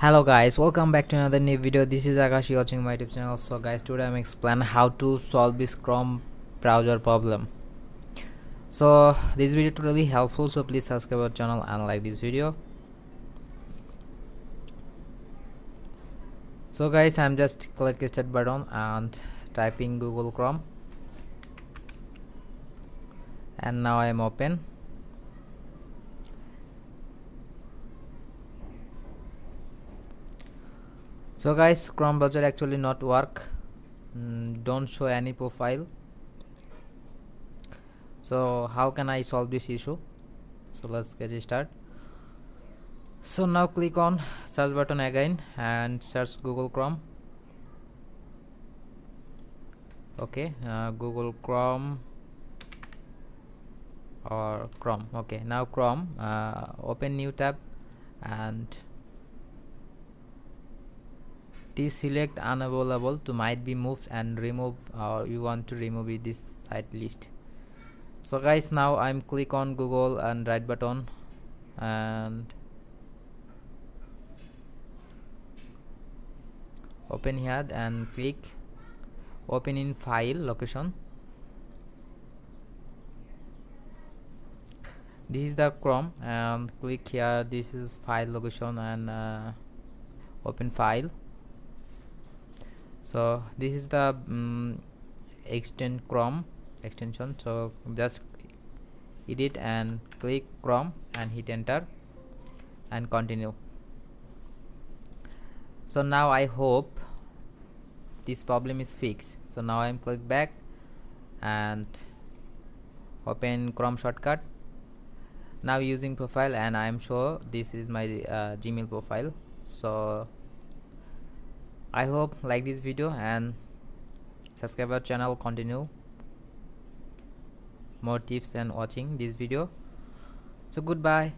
Hello guys, welcome back to another new video. This is Akash, watching my YouTube channel. So guys, today I'm explain how to solve this Chrome browser problem. So this video is really helpful, so please subscribe our channel and like this video. So guys, I'm just click the start button and typing Google Chrome, and now I am open. So guys, Chrome browser actually not work, don't show any profile. So how can I solve this issue? So let's get started. So now click on search button again and search Google Chrome. Okay, Google Chrome or Chrome. Okay, now Chrome, open new tab and select unavailable to might be moved and remove, or you want to remove it this site list. So guys, now I'm click on Google and right button and open here and click open in file location. This is the Chrome and click here, this is file location and open file. So this is the Chrome extension, so just edit and click Chrome and hit enter and continue. So now I hope this problem is fixed. So now I'm click back and open Chrome shortcut. Now using profile, and I'm sure this is my Gmail profile. So I hope like this video and subscribe our channel, continue more tips and watching this video. So goodbye.